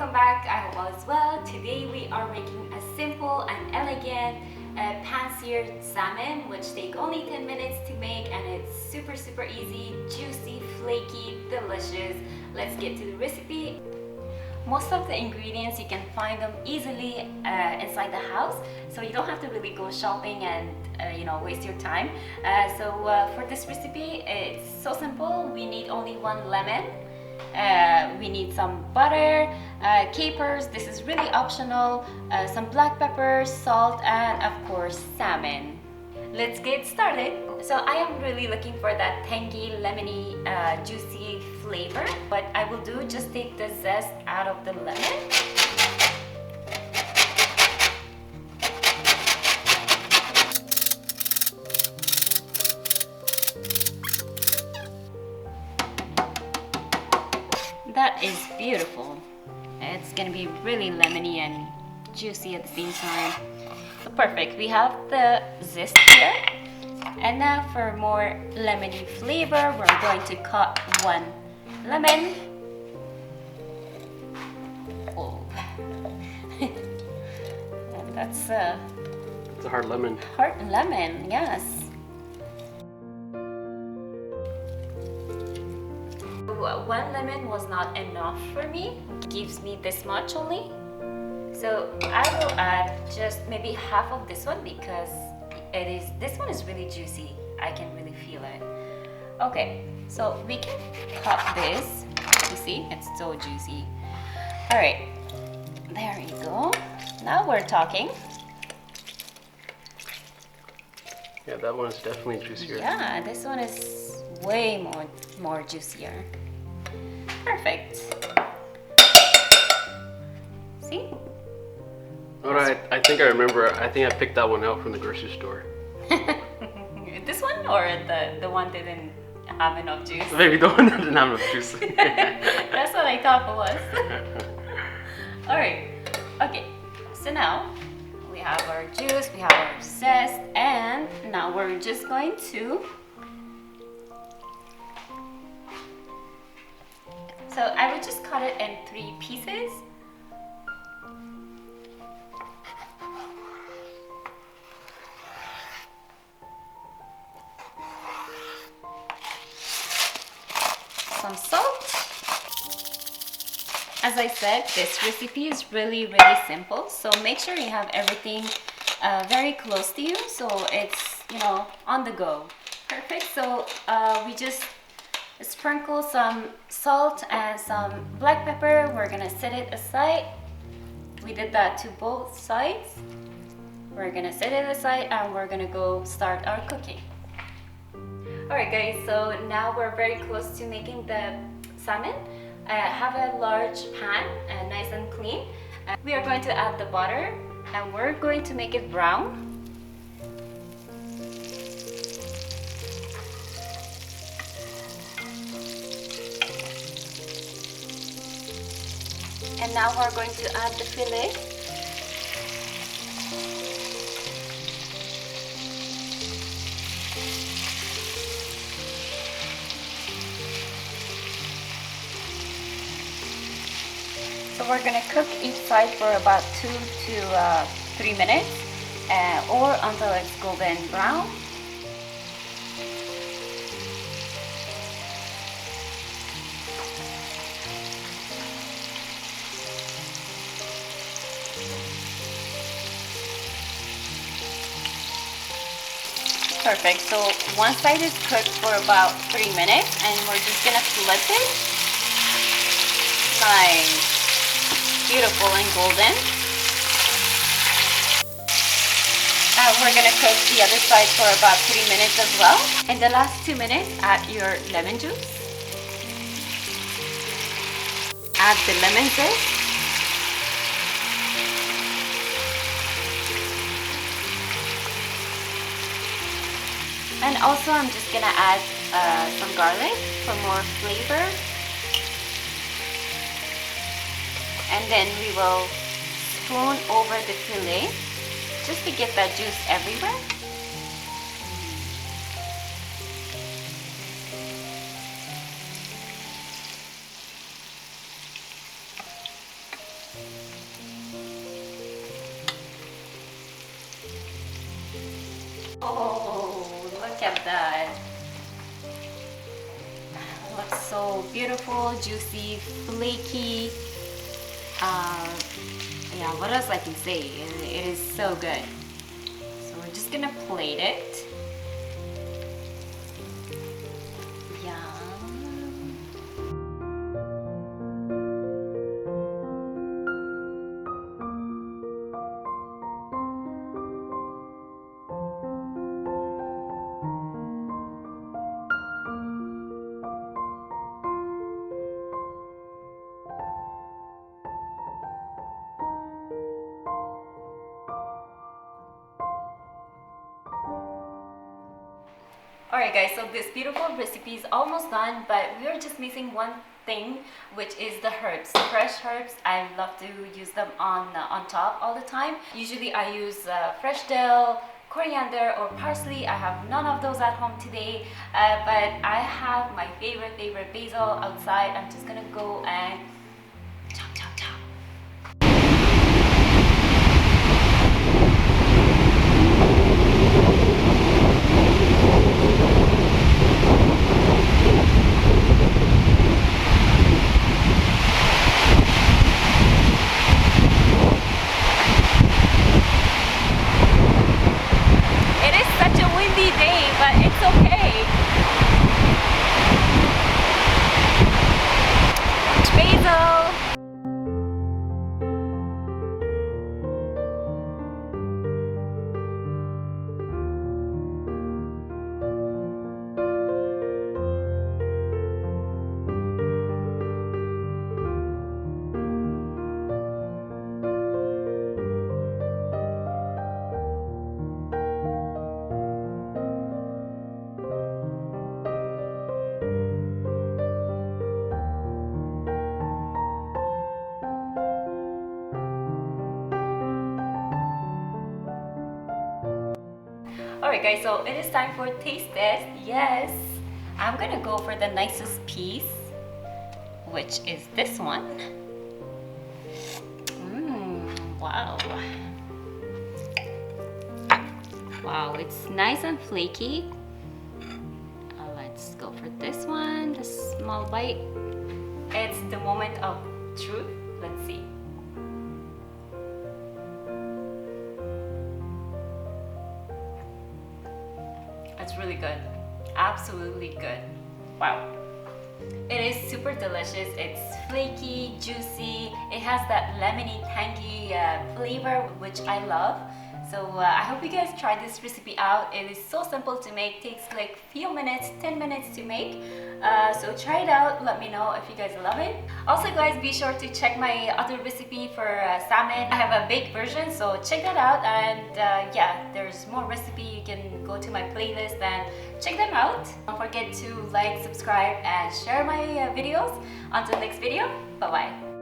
welcome back. I hope all is well. Today we are making a simple and elegant pan-seared salmon, which take only 10 minutes to make, and it's super easy, juicy, flaky, delicious. Let's get to the recipe. Most of the ingredients you can find them easily inside the house, so you don't have to really go shopping and waste your time. For this recipe, it's so simple. We need only 1 lemon. We need some butter, capers, this is really optional, some black pepper, salt, and of course salmon. Let's get started. So I am really looking for that tangy, lemony, juicy flavor. What I will do, just take the zest out of the lemon. That is beautiful. It's gonna be really lemony and juicy at the same time. So perfect. We have the zest here. And now for more lemony flavor, we're going to cut 1 lemon. Oh. And that's it's a hard lemon. Hard lemon, yes. 1 lemon was not enough for me. It gives me this much only. So I will add just maybe half of this one because this one is really juicy. I can really feel it. Okay, so we can cut this. You see, it's so juicy. All right, there you go. Now we're talking. Yeah, that one is definitely juicier. Yeah, this one is way more juicier. Perfect. See? Alright, I think I remember. I think I picked that one out from the grocery store. This one or the one that didn't have enough juice? Maybe the one that didn't have enough juice. That's what I thought it was. Alright, okay. So now we have our juice, we have our zest, and now we're just going to. So I would just cut it in 3 pieces. Some salt. As I said, this recipe is really simple. So make sure you have everything very close to you, so it's on the go. Perfect. So we just sprinkle some salt and some black pepper. We're gonna set it aside. We did that to both sides. We're gonna set it aside and we're gonna go start our cooking. Alright guys, so now we're very close to making the salmon. Have a large pan, nice and clean. We are going to add the butter and we're going to make it brown. And now we're going to add the fillet. So we're going to cook each side for about 2 to 3 minutes or until it's golden brown. Perfect. So one side is cooked for about 3 minutes and we're just gonna flip it. Nice. Beautiful and golden. We're gonna cook the other side for about 3 minutes as well. In the last 2 minutes, add your lemon juice. Add the lemon zest. And also I'm just gonna add some garlic for more flavor. And then we will spoon over the fillet just to get that juice everywhere. Oh, look at that. Looks so beautiful, juicy, flaky. Yeah, what else I can say? It is so good. So we're just gonna plate it. Alright guys, so this beautiful recipe is almost done, but we are just missing one thing, which is the herbs. Fresh herbs, I love to use them on top all the time. Usually I use fresh dill, coriander or parsley. I have none of those at home today, but I have my favorite basil outside. I'm just gonna go and chop, chop, chop. Alright guys, so it is time for taste test. Yes, I'm gonna go for the nicest piece, which is this one. Wow. Wow, it's nice and flaky. Let's go for this one, the small bite. It's the moment of truth. Let's see. It's really good, absolutely good. Wow. It is super delicious. It's flaky, juicy. It has that lemony, tangy flavor, which I love. So I hope you guys try this recipe out. It is so simple to make, takes like few minutes, 10 minutes to make. So try it out, let me know if you guys love it. Also guys, be sure to check my other recipe for salmon. I have a baked version, so check that out. And yeah, there's more recipe. You can go to my playlist and check them out. Don't forget to like, subscribe, and share my videos. Until next video, bye bye.